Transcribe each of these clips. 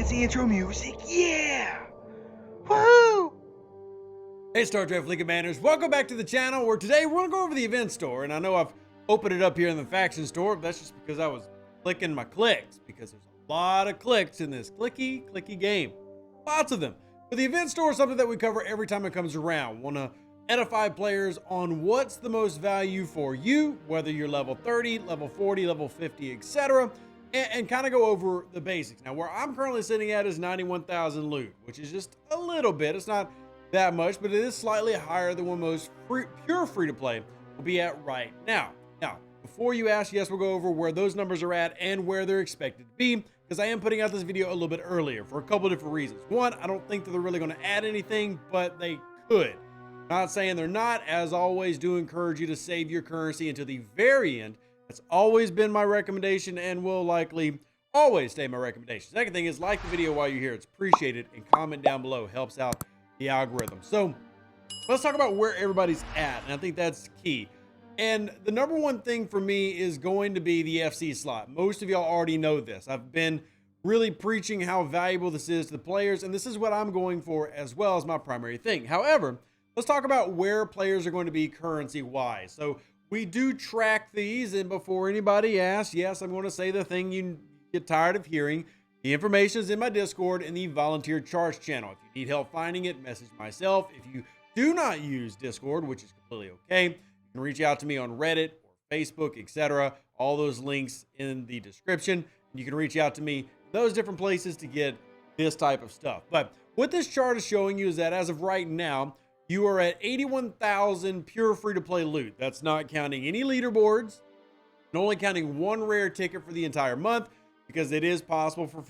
fancy intro music. Yeah! Woohoo! Hey Star Trek Fleet Commanders, welcome back to the channel where today we're going to go over the event store. And I know I've opened it up here in the faction store, but that's just because I was clicking my clicks, because there's a lot of clicks in this clicky game. Lots of them. But the event store is something that we cover every time it comes around. Want to edify players on what's the most value for you, whether you're level 30, level 40, level 50, etc. And kind of go over the basics. Now, where I'm currently sitting at is 91,000 loot, which is just a little bit. It's not that much, but it is slightly higher than what most pure free-to-play will be at right now. Now, before you ask, yes, we'll go over where those numbers are at and where they're expected to be, because I am putting out this video a little bit earlier for a couple of different reasons. One, I don't think that they're really going to add anything, but they could. Not saying they're not. As always, do encourage you to save your currency until the very end. That's always been my recommendation and will likely always stay my recommendation. Second thing is, like the video while you're here. It's appreciated, and comment down below. Helps out the algorithm. So let's talk about where everybody's at, and I think that's key. And the number one thing for me is going to be the FC slot. Most of y'all already know this. I've been really preaching how valuable this is to the players, and this is what I'm going for as well as my primary thing. However, let's talk about where players are going to be currency wise. So we do track these, and before anybody asks, yes, I'm going to say the thing you get tired of hearing. The information is in my Discord in the volunteer charts channel. If you need help finding it, message myself. If you do not use Discord, which is completely okay, you can reach out to me on Reddit or Facebook, etc. All those links in the description. You can reach out to me those different places to get this type of stuff. But what this chart is showing you is that as of right now, you are at 81,000 pure free-to-play loot. That's not counting any leaderboards and only counting one rare ticket for the entire month, because it is possible for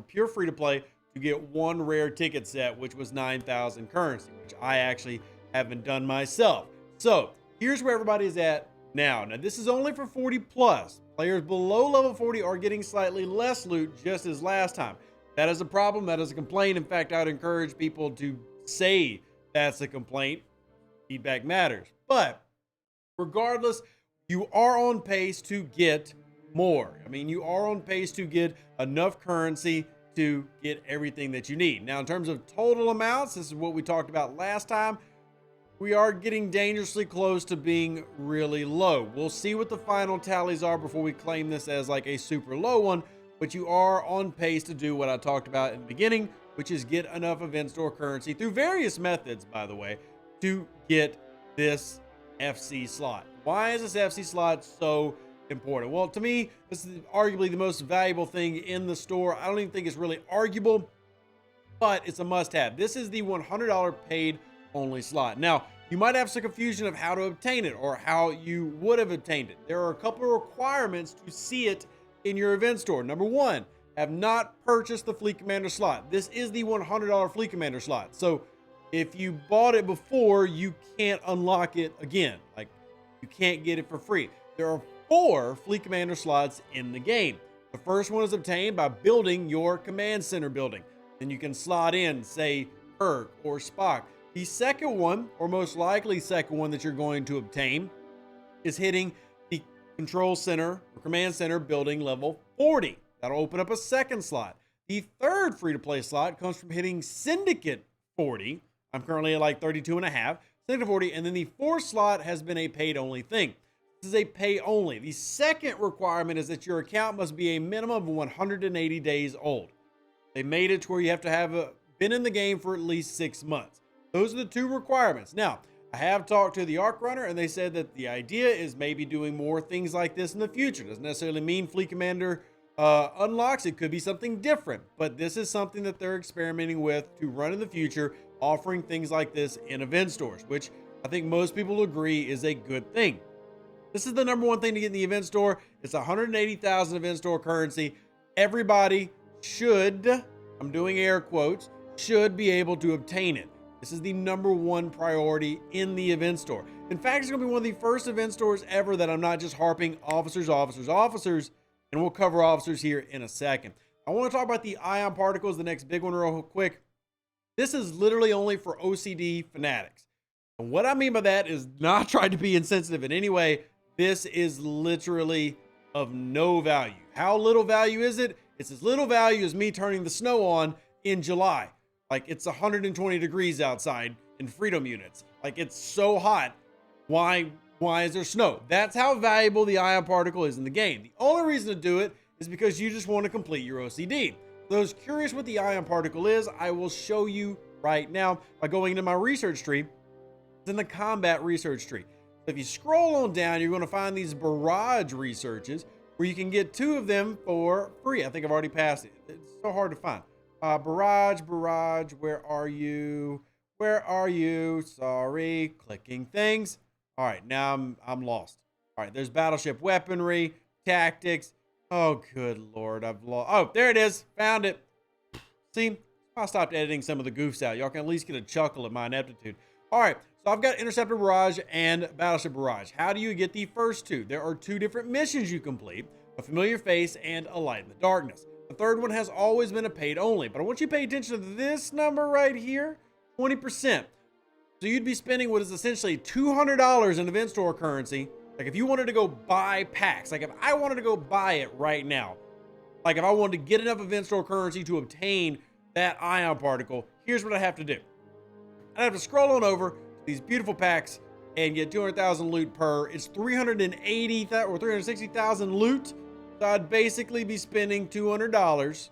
pure free-to-play to get one rare ticket set, which was 9,000 currency, which I actually haven't done myself. So here's where everybody is at now. Now, this is only for 40 plus. Players below level 40 are getting slightly less loot, just as last time. That is a problem. That is a complaint. In fact, I would encourage people to say that's a complaint. Feedback matters. But regardless, you are on pace to get more. I mean, you are on pace to get enough currency to get everything that you need. Now, in terms of total amounts, this is what we talked about last time. We are getting dangerously close to being really low. We'll see what the final tallies are before we claim this as like a super low one, but you are on pace to do what I talked about in the beginning, which is get enough event store currency through various methods, by the way, to get this FC slot. Why is this FC slot so important? Well, to me, this is arguably the most valuable thing in the store. I don't even think it's really arguable, but it's a must-have. This is the $100 paid only slot. Now, you might have some confusion of how to obtain it or how you would have obtained it. There are a couple of requirements to see it in your event store. Number one, have not purchased the Fleet Commander slot. This is the $100 Fleet Commander slot. So if you bought it before, you can't unlock it again. Like, you can't get it for free. There are 4 Fleet Commander slots in the game. The first one is obtained by building your command center building. Then you can slot in, say, Kirk or Spock. The second one, or most likely second one that you're going to obtain, is hitting the control center or command center building level 40. That'll open up a second slot. The third free-to-play slot comes from hitting Syndicate 40. I'm currently at like 32 and a half. Syndicate 40. And then the fourth slot has been a paid-only thing. This is a pay-only. The second requirement is that your account must be a minimum of 180 days old. They made it to where you have to have been in the game for at least 6 months. Those are the 2 requirements. Now, I have talked to the Arc Runner, and they said that the idea is maybe doing more things like this in the future. Doesn't necessarily mean Fleet Commander unlocks. It could be something different, but this is something that they're experimenting with to run in the future, offering things like this in event stores, which I think most people will agree is a good thing. This is the number one thing to get in the event store. It's 180,000 event store currency. Everybody should, I'm doing air quotes, should be able to obtain it. This is the number one priority in the event store. In fact, it's going to be one of the first event stores ever that I'm not just harping officers, and we'll cover officers here in a second. I want to talk about the ion particles, the next big one real quick. This is literally only for OCD fanatics. And what I mean by that is not trying to be insensitive in any way. This is literally of no value. How little value is it? It's as little value as me turning the snow on in July. Like, it's 120 degrees outside in freedom units. Like, it's so hot. Why is there snow? That's how valuable the ion particle is in the game. The only reason to do it is because you just want to complete your OCD. For those curious what the ion particle is, I will show you right now by going into my research tree. It's in the combat research tree. So if you scroll on down, you're going to find these barrage researches where you can get 2 of them for free. I think I've already passed it. It's so hard to find. Barrage, where are you? Where are you? Sorry, clicking things. All right, now I'm lost. All right, there's battleship weaponry, tactics. Oh, good Lord, I've lost. Oh, there it is. Found it. See, I stopped editing some of the goofs out. Y'all can at least get a chuckle at my ineptitude. All right, so I've got Interceptor Barrage and Battleship Barrage. How do you get the first 2? There are 2 different missions you complete, a familiar face and a light in the darkness. The third one has always been a paid only, but I want you to pay attention to this number right here, 20%. So you'd be spending what is essentially $200 in event store currency. Like if you wanted to go buy packs, like if I wanted to go buy it right now, like if I wanted to get enough event store currency to obtain that ion particle, here's what I have to do. I'd have to scroll on over to these beautiful packs and get 200,000 loot per. It's 380,000 or 360,000 loot. So I'd basically be spending $200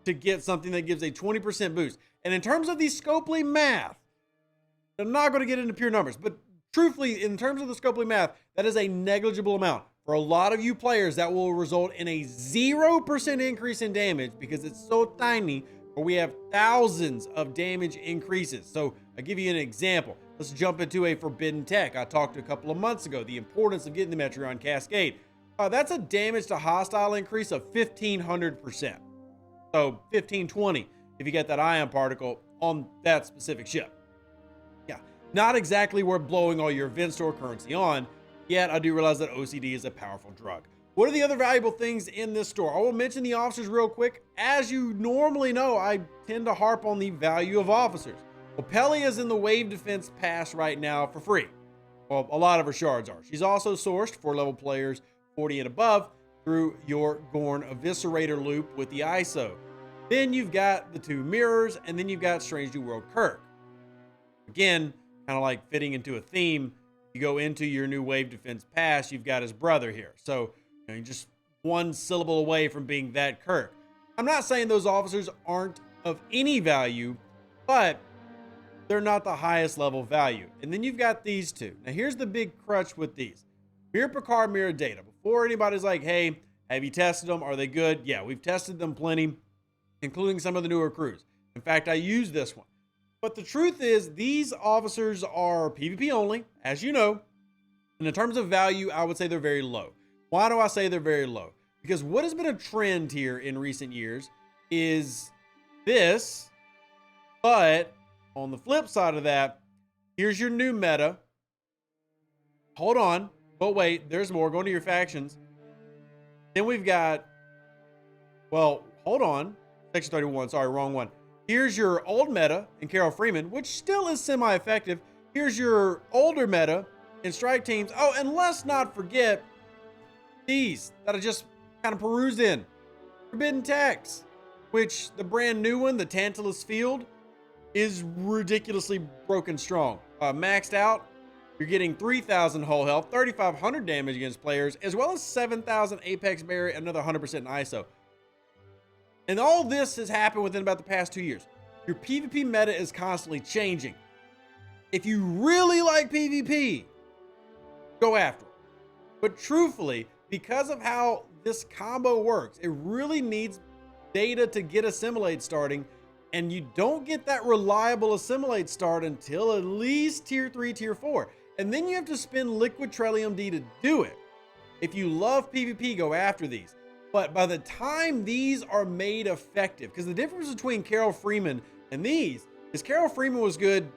to get something that gives a 20% boost. And in terms of the Scopely math, I'm not going to get into pure numbers, but truthfully, in terms of the Scopely math, that is a negligible amount. For a lot of you players, that will result in a 0% increase in damage because it's so tiny, but we have thousands of damage increases. So I'll give you an example. Let's jump into a forbidden tech. I talked a couple of months ago, the importance of getting the Metreon Cascade. That's a damage to hostile increase of 1,500%. So 1520 if you get that ion particle on that specific ship. Yeah, not exactly worth blowing all your event store currency on, yet I do realize that OCD is a powerful drug. What are the other valuable things in this store? I will mention the officers real quick. As you normally know, I tend to harp on the value of officers. Well, Pelly is in the Wave Defense Pass right now for free. Well, a lot of her shards are. She's also sourced for level players 40 and above through your Gorn Eviscerator loop with the ISO. Then you've got the 2 mirrors, and then you've got Strange New World Kirk. Again, kind of like fitting into a theme, you go into your new Wave Defense Pass, you've got his brother here. So, you're just one syllable away from being that Kirk. I'm not saying those officers aren't of any value, but they're not the highest level value. And then you've got these 2. Now, here's the big crutch with these. Mirror Picard, Mirror Data. Before anybody's like, hey, have you tested them? Are they good? Yeah, we've tested them plenty, including some of the newer crews. In fact, I use this one. But the truth is, these officers are PvP only, as you know. And in terms of value, I would say they're very low. Why do I say they're very low? Because what has been a trend here in recent years is this, but on the flip side of that, here's your new meta. Hold on. But wait, there's more. Go to your factions. Then we've got, well, hold on. Section 31, sorry, wrong one. Here's your old meta in Carol Freeman, which still is semi-effective. Here's your older meta in strike teams. Oh, and let's not forget these that I just kind of perused in. Forbidden Techs, which the brand new one, the Tantalus Field, is ridiculously broken strong. Maxed out, you're getting 3,000 whole health, 3,500 damage against players, as well as 7,000 Apex Barrier, another 100% in ISO. And all this has happened within about the past 2 years. Your PvP meta is constantly changing. If you really like PvP, go after it. But truthfully, because of how this combo works, it really needs data to get Assimilate starting, and you don't get that reliable Assimilate start until at least tier 3, tier 4. And then you have to spend Liquid Trillium D to do it. If you love PvP, go after these. But by the time these are made effective, because the difference between Carol Freeman and these is Carol Freeman was good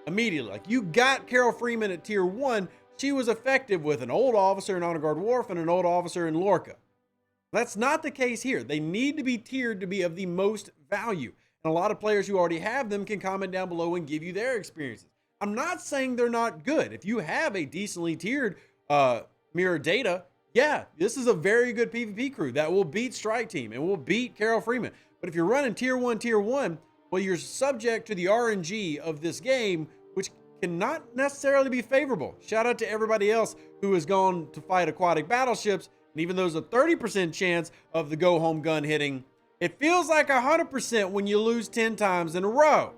immediately. Like, you got Carol Freeman at tier 1, she was effective with an old officer in Honor Guard Wharf and an old officer in Lorca. That's not the case here. They need to be tiered to be of the most value. And a lot of players who already have them can comment down below and give you their experiences. I'm not saying they're not good. If you have a decently tiered mirror data, yeah, this is a very good PvP crew that will beat Strike Team and will beat Carol Freeman. But if you're running tier 1, well, you're subject to the RNG of this game, which cannot necessarily be favorable. Shout out to everybody else who has gone to fight aquatic battleships. And even though there's a 30% chance of the go home gun hitting, it feels like 100% when you lose 10 times in a row.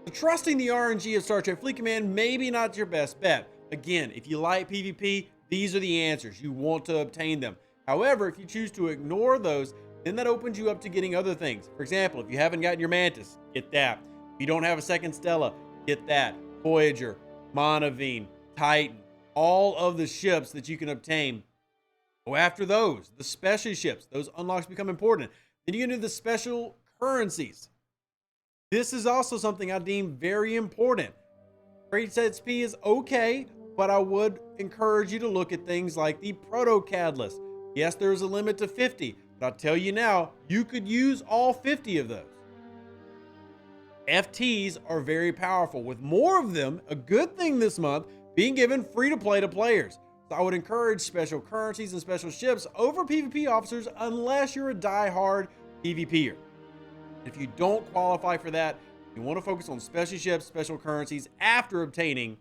So trusting the RNG of Star Trek Fleet Command, maybe not your best bet. Again, if you like PvP, these are the answers. You want to obtain them. However, if you choose to ignore those, then that opens you up to getting other things. For example, if you haven't gotten your Mantis, get that. If you don't have a second Stella, get that. Voyager, Monavine, Titan, all of the ships that you can obtain. Go after those. The special ships, those unlocks become important. Then you can do the special currencies. This is also something I deem very important. Trade XP is okay, but I would encourage you to look at things like the Proto Catalyst. Yes, there's a limit to 50, but I'll tell you now, you could use all 50 of those. FTs are very powerful, with more of them, a good thing this month, being given free to play to players. So I would encourage special currencies and special ships over PvP officers unless you're a die-hard PvPer. If you don't qualify for that, you want to focus on special ships, special currencies after obtaining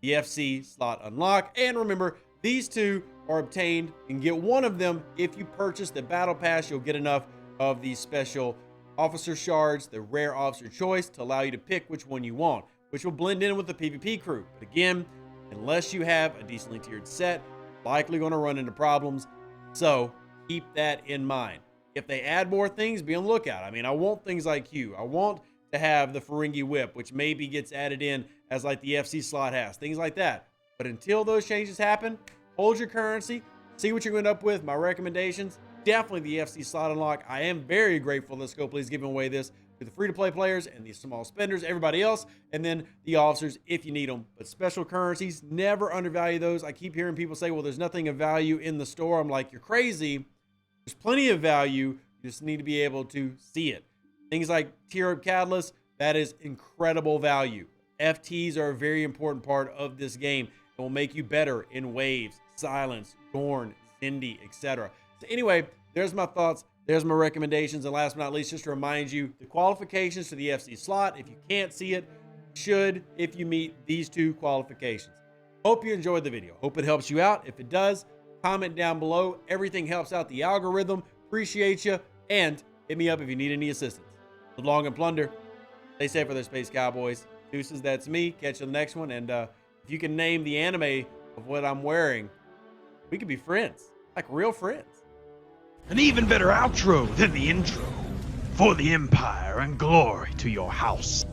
the FC slot unlock. And remember, these two are obtained. You can get one of them if you purchase the battle pass. You'll get enough of these special officer shards, the rare officer choice, to allow you to pick which one you want, which will blend in with the PvP crew. But again, unless you have a decently tiered set, likely going to run into problems. So keep that in mind. If they add more things, be on the lookout. I mean, I want things like Q. I want to have the Ferengi Whip, which maybe gets added in as like the FC slot has, things like that. But until those changes happen, hold your currency, see what you're going to end up with. My recommendations, definitely the FC slot unlock. I am very grateful that Scopely is giving away this to the free-to-play players and the small spenders, everybody else, and then the officers if you need them. But special currencies, never undervalue those. I keep hearing people say, well, there's nothing of value in the store. I'm like, you're crazy. There's plenty of value. You just need to be able to see it. Things like tier up catalyst, that is incredible value. FTs are a very important part of this game. It will make you better in waves, silence, Gorn, Zindi, etc. So anyway, there's my thoughts. There's my recommendations. And last but not least, just to remind you, the qualifications to the FC slot, if you can't see it, should if you meet these two qualifications. Hope you enjoyed the video. Hope it helps you out. If it does, comment down below. Everything helps out the algorithm. Appreciate you. And hit me up if you need any assistance. Live long and plunder. Stay safe for their space cowboys. Deuces, that's me. Catch you on the next one. And if you can name the anime of what I'm wearing, we could be friends. Like real friends. An even better outro than the intro. For the Empire and glory to your house.